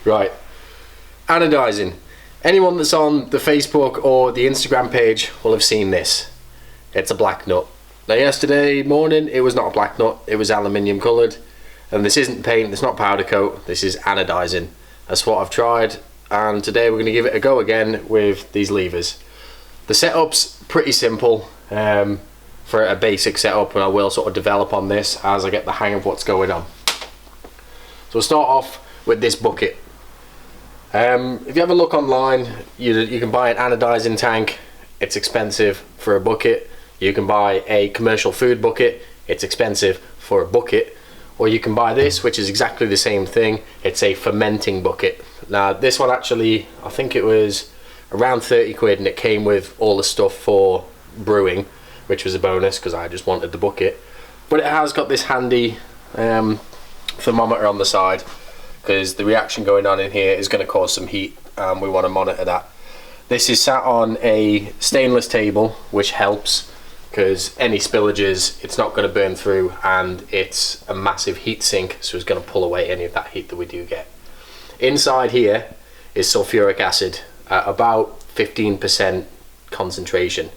Right, anodizing. Anyone that's on the Facebook or the Instagram page will have seen this. It's a black nut. Now yesterday morning it was not a black nut, it was aluminium coloured. And this isn't paint, it's not powder coat, this is anodizing. That's what I've tried, and today we're going to give it a go again with these levers. The setup's pretty simple for a basic setup, and I will sort of develop on this as I get the hang of what's going on. So we'll start off with this bucket. If you have a look online, you can buy an anodizing tank. It's expensive for a bucket. You can buy a commercial food bucket. It's expensive for a bucket. Or you can buy this, which is exactly the same thing. It's a fermenting bucket. Now this one actually, I think it was around 30 quid, and it came with all the stuff for brewing, which was a bonus because I just wanted the bucket. But it has got this handy thermometer on the side, because the reaction going on in here is going to cause some heat, and we want to monitor that. This is sat on a stainless table, which helps because any spillages, it's not going to burn through, and it's a massive heat sink, so it's going to pull away any of that heat that we do get. Inside here is sulfuric acid at about 15% concentration.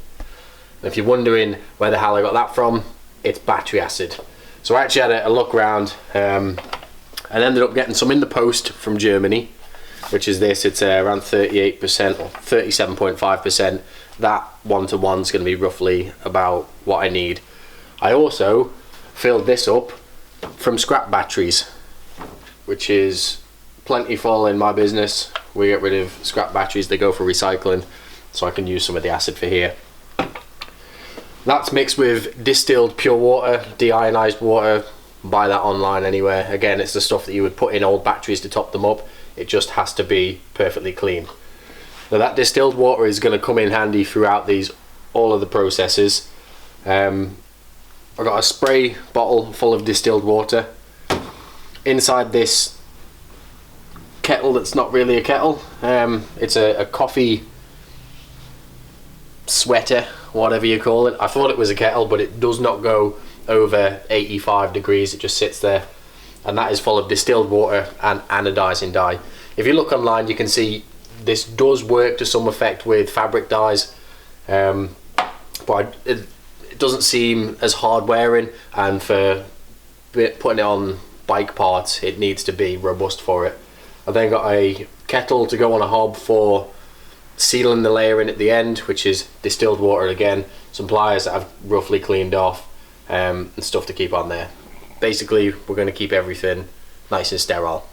And if you're wondering where the hell I got that from, it's battery acid. So I actually had a look around and ended up getting some in the post from Germany, which is this. It's around 38% or 37.5%. That 1-to-1 is going to be roughly about what I need. I also filled this up from scrap batteries, which is plentiful in my business. We get rid of scrap batteries, they go for recycling, so I can use some of the acid for here. That's mixed with distilled pure water, deionized water. Buy that online anywhere. Again, it's the stuff that you would put in old batteries to top them up. It just has to be perfectly clean. Now that distilled water is going to come in handy throughout all of the processes. I've got a spray bottle full of distilled water. Inside this kettle that's not really a kettle, it's a coffee sweater, whatever you call it. I thought it was a kettle, but it does not go over 85 degrees. It just sits there, and that is full of distilled water and anodizing dye. If you look online, you can see this does work to some effect with fabric dyes, but it doesn't seem as hard wearing, and for putting it on bike parts it needs to be robust for it. I've then got a kettle to go on a hob for sealing the layer in at the end, which is distilled water again, some pliers that I've roughly cleaned off, and stuff to keep on there. Basically we're going to keep everything nice and sterile.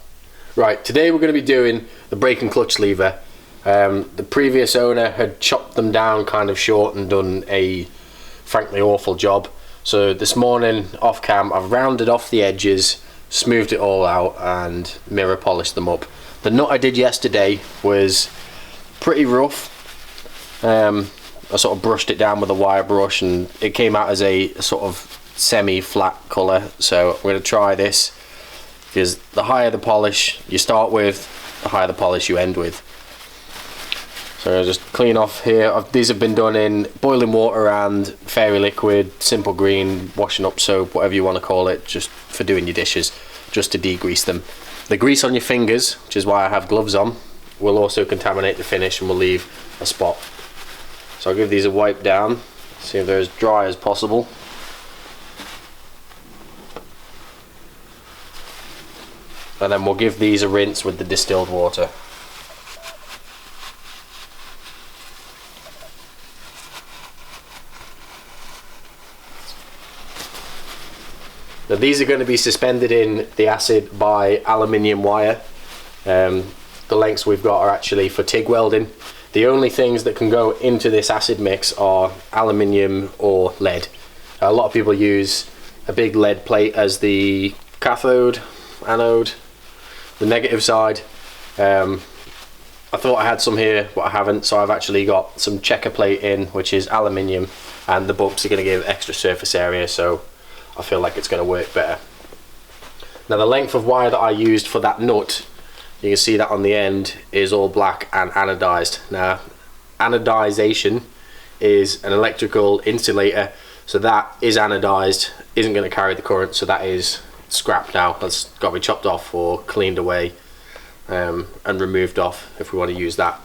Right, today we're going to be doing the brake and clutch lever. The previous owner had chopped them down kind of short and done a frankly awful job, so this morning off cam I've rounded off the edges, smoothed it all out and mirror polished them up. The nut I did yesterday was pretty rough. I sort of brushed it down with a wire brush and it came out as a sort of semi-flat colour, so I'm going to try this, because the higher the polish you start with, the higher the polish you end with. So I'll just clean off here. These have been done in boiling water and fairy liquid, simple green, washing up soap, whatever you want to call it, just for doing your dishes, just to degrease them. The grease on your fingers, which is why I have gloves on, will also contaminate the finish and will leave a spot. So I'll give these a wipe down, see if they're as dry as possible. And then we'll give these a rinse with the distilled water. Now these are going to be suspended in the acid by aluminium wire. The lengths we've got are actually for TIG welding. The only things that can go into this acid mix are aluminium or lead. A lot of people use a big lead plate as the cathode, anode, the negative side. I thought I had some here, but I haven't, so I've actually got some checker plate in, which is aluminium, and the bolts are going to give extra surface area, so I feel like it's going to work better. Now the length of wire that I used for that nut, you can see that on the end is all black and anodized. Now anodization is an electrical insulator, so that is anodized, isn't going to carry the current, so that is scrap now. That's got to be chopped off or cleaned away. and removed off if we want to use that.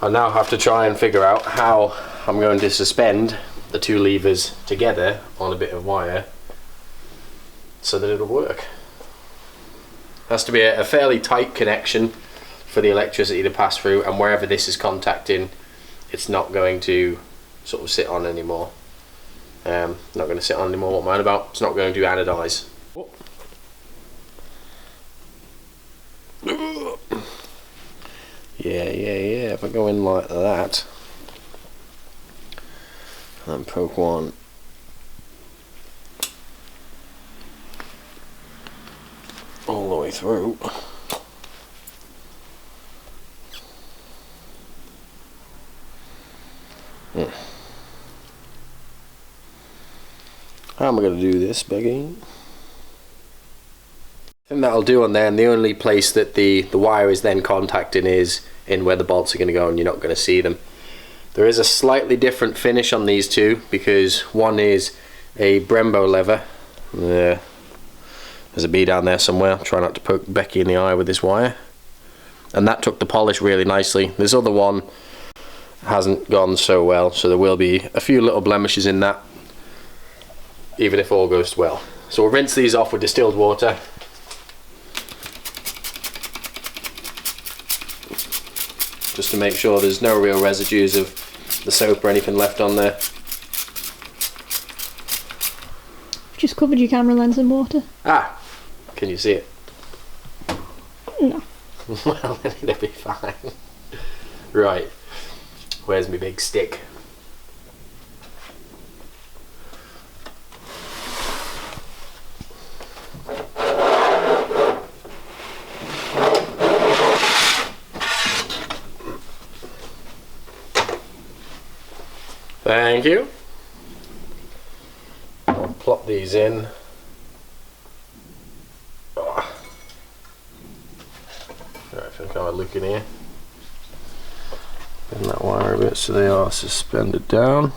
I now have to try and figure out how I'm going to suspend the two levers together on a bit of wire so that it'll work. Has to be a fairly tight connection for the electricity to pass through, and wherever this is contacting, it's not going to sort of sit on anymore. Not going to sit on anymore, what am I on about? It's not going to anodize. Yeah, if I go in like that and poke one all the way through, how am I going to do this, Beggy? I think that'll do on there, and the only place that the wire is then contacting is in where the bolts are going to go, and you're not going to see them. There is a slightly different finish on these two, because one is a Brembo lever. There's a bee down there somewhere. Try not to poke Becky in the eye with this wire. And that took the polish really nicely. This other one hasn't gone so well, so there will be a few little blemishes in that, even if all goes well. So we'll rinse these off with distilled water. Just to make sure there's no real residues of the soap or anything left on there. Just covered your camera lens in water. Ah, can you see it? No. Well, then it'll be fine. Right, where's my big stick? Thank you. I'll plop these in. Oh. Right, I think I'll look in here. Bend that wire a bit so they are suspended down.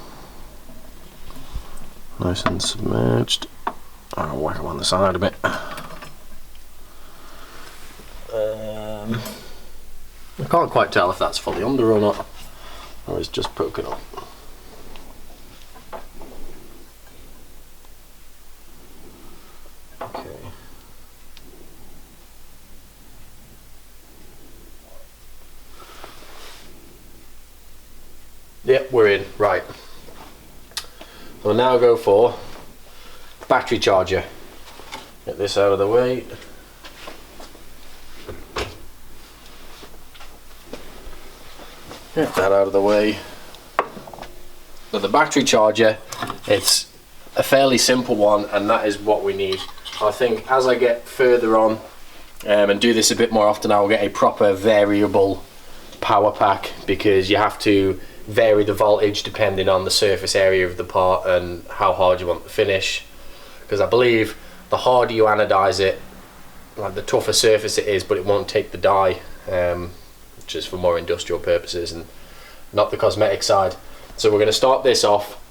Nice and submerged. I'll whack them on the side a bit. I can't quite tell if that's fully under or not, or it's just poking up. Yep, we're in. Right. We'll now go for battery charger. Get this out of the way. Get that out of the way. But the battery charger, it's a fairly simple one, and that is what we need. I think as I get further on and do this a bit more often, I will get a proper variable power pack, because you have to vary the voltage depending on the surface area of the part and how hard you want the finish, because I believe the harder you anodize it, like the tougher surface it is, but it won't take the dye, which is for more industrial purposes and not the cosmetic side. So we're going to start this off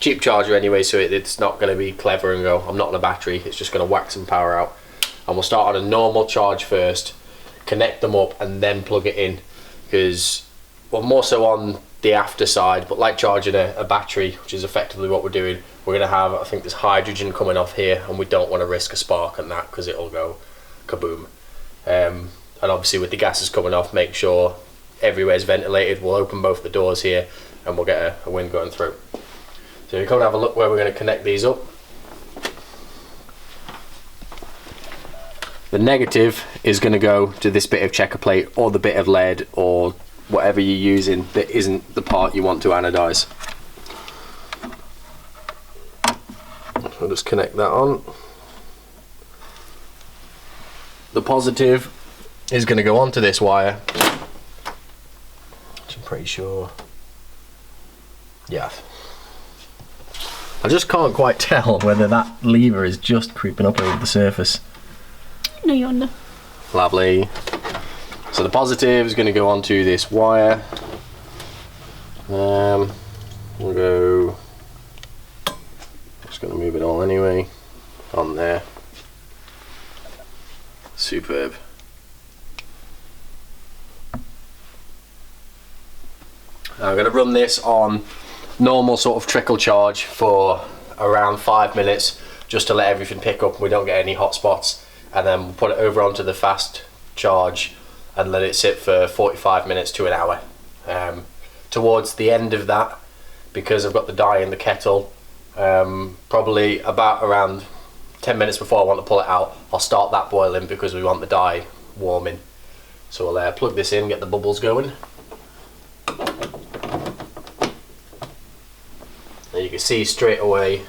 cheap charger anyway, so it's not going to be clever and go, I'm not on a battery, it's just going to whack some power out. And we'll start on a normal charge first, connect them up and then plug it in, because well, more so on the after side, but like charging a battery, which is effectively what we're doing, we're going to have, I think there's hydrogen coming off here, and we don't want to risk a spark on that because it'll go kaboom. And obviously with the gases coming off, make sure everywhere's ventilated. We'll open both the doors here and we'll get a wind going through. So you come and have a look where we're going to connect these up. The negative is going to go to this bit of checker plate or the bit of lead or whatever you're using that isn't the part you want to anodize. I'll just connect that on. The positive is going to go onto this wire, which I'm pretty sure, yeah. I just can't quite tell whether that lever is just creeping up over the surface. No, you're under. Lovely. So the positive is going to go onto this wire. We'll go, just going to move it all anyway, on there. Superb. I'm going to run this on normal sort of trickle charge for around 5 minutes, just to let everything pick up and we don't get any hot spots, and then we'll put it over onto the fast charge and let it sit for 45 minutes to an hour. Towards the end of that, because I've got the dye in the kettle, probably about around 10 minutes before I want to pull it out, I'll start that boiling because we want the dye warming. So we'll plug this in, get the bubbles going. And you can see straight away,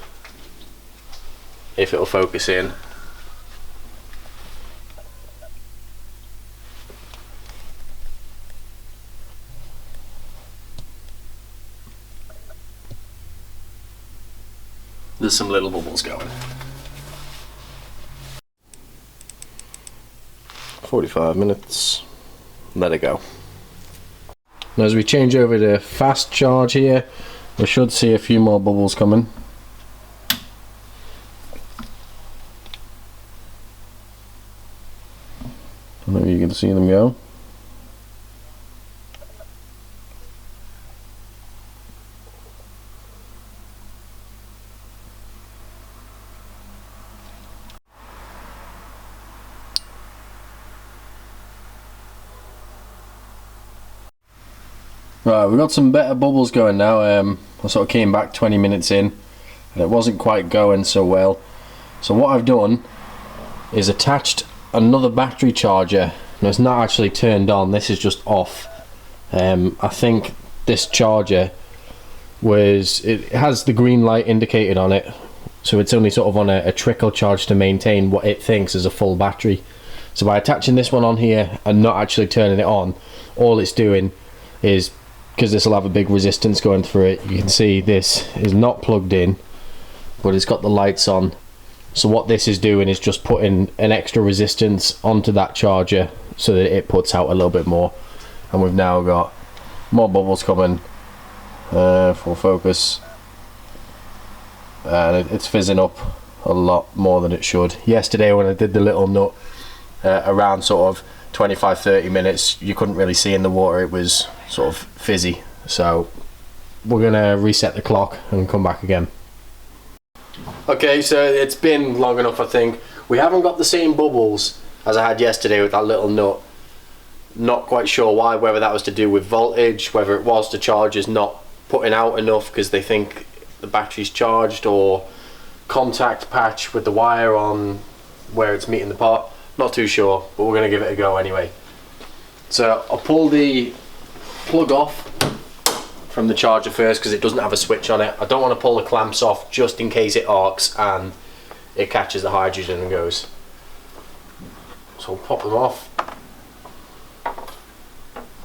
if it'll focus in, there's some little bubbles going. 45 minutes, let it go. Now as we change over to fast charge here, we should see a few more bubbles coming. I don't know if you can see them go. Right, we've got some better bubbles going now. I sort of came back 20 minutes in and it wasn't quite going so well. So what I've done is attached another battery charger. Now it's not actually turned on, this is just off. I think this charger it has the green light indicated on it, so it's only sort of on a trickle charge to maintain what it thinks is a full battery. So by attaching this one on here and not actually turning it on, all it's doing is, because this will have a big resistance going through it, you can see this is not plugged in but it's got the lights on. So what this is doing is just putting an extra resistance onto that charger so that it puts out a little bit more. And we've now got more bubbles coming. Full focus, and it's fizzing up a lot more than it should. Yesterday when I did the little nut, around sort of 25-30 minutes, you couldn't really see in the water, it was sort of fizzy. So we're gonna reset the clock and come back again. Okay, so it's been long enough. I think we haven't got the same bubbles as I had yesterday with that little nut. Not quite sure why, whether that was to do with voltage, whether it was the chargers not putting out enough because they think the battery's charged, or contact patch with the wire on where it's meeting the pot. Not too sure, but we're going to give it a go anyway. So I'll pull the plug off from the charger first because it doesn't have a switch on it. I don't want to pull the clamps off just in case it arcs and it catches the hydrogen and goes. So we'll pop them off,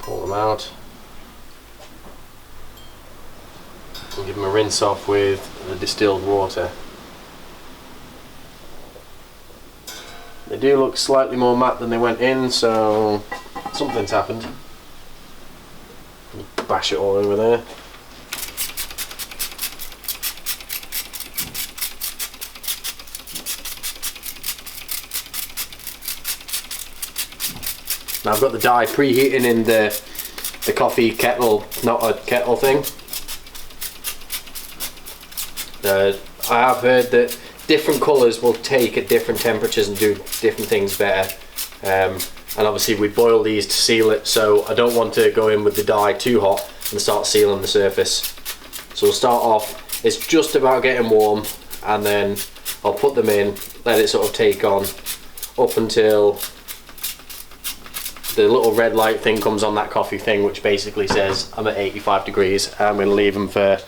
pull them out, and give them a rinse off with the distilled water. They do look slightly more matte than they went in, so something's happened. Bash it all over there. Now I've got the dye preheating in the coffee kettle, not a kettle thing. I have heard that different colours will take at different temperatures and do different things better. And obviously we boil these to seal it, so I don't want to go in with the dye too hot and start sealing the surface. So we'll start off, it's just about getting warm, and then I'll put them in, let it sort of take on up until the little red light thing comes on that coffee thing, which basically says I'm at 85 degrees. I'm going to leave them for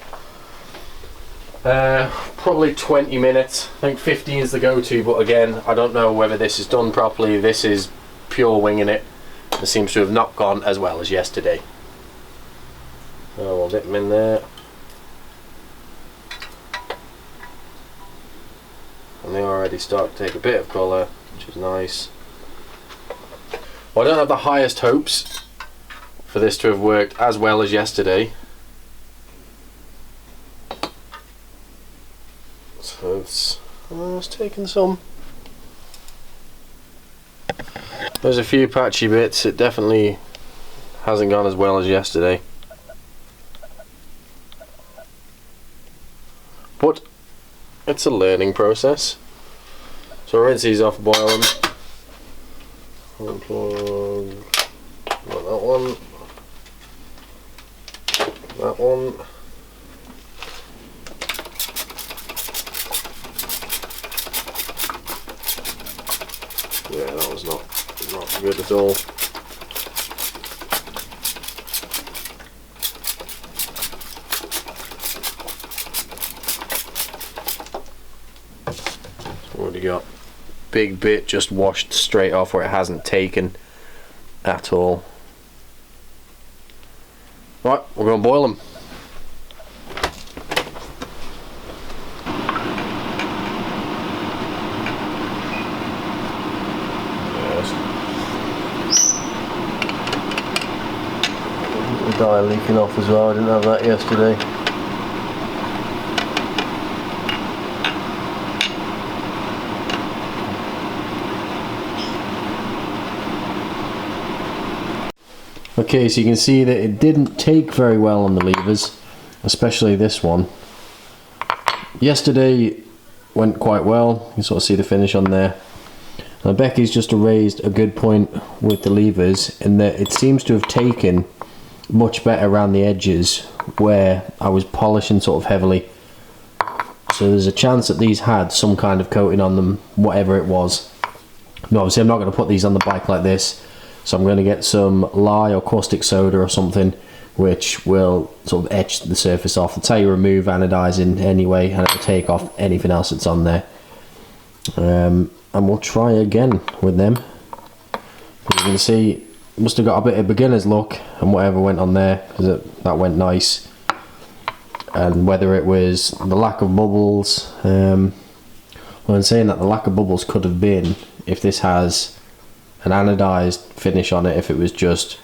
probably 20 minutes. I think 15 is the go-to, but again, I don't know whether this is done properly. This is pure winging it. It seems to have not gone as well as yesterday. So we'll dip them in there. And they already start to take a bit of colour, which is nice. Well, I don't have the highest hopes for this to have worked as well as yesterday. So it's taken some. There's a few patchy bits. It definitely hasn't gone as well as yesterday. But it's a learning process. So rinse these off, boil them. Unplug. Not that one. That one. Yeah, that was not good at all. Already got big bit just washed straight off where it hasn't taken at all. Right, we're going to boil them. The dye leaking off as well, I didn't have that yesterday. Okay, so you can see that it didn't take very well on the levers, especially this one. Yesterday went quite well, you can sort of see the finish on there. Now Becky's just raised a good point with the levers in that it seems to have taken much better around the edges where I was polishing sort of heavily. So there's a chance that these had some kind of coating on them, whatever it was. No, obviously I'm not going to put these on the bike like this. So I'm going to get some lye or caustic soda or something which will sort of etch the surface off. That's how you remove anodizing anyway, and it'll take off anything else that's on there. And we'll try again with them. As you can see, must have got a bit of beginner's luck and whatever went on there, because that went nice. And whether it was the lack of bubbles, well, in saying that, the lack of bubbles could have been if this has an anodized finish on it. If it was just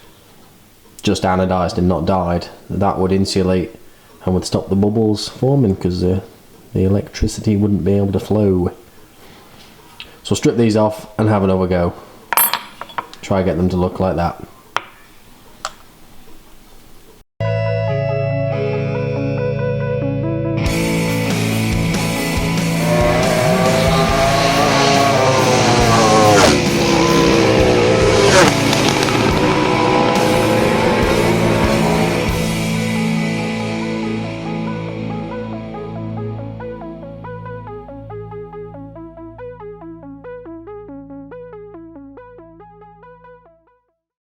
anodized and not dyed, that would insulate and would stop the bubbles forming, because the electricity wouldn't be able to flow. So strip these off and have another go. Try get them to look like that.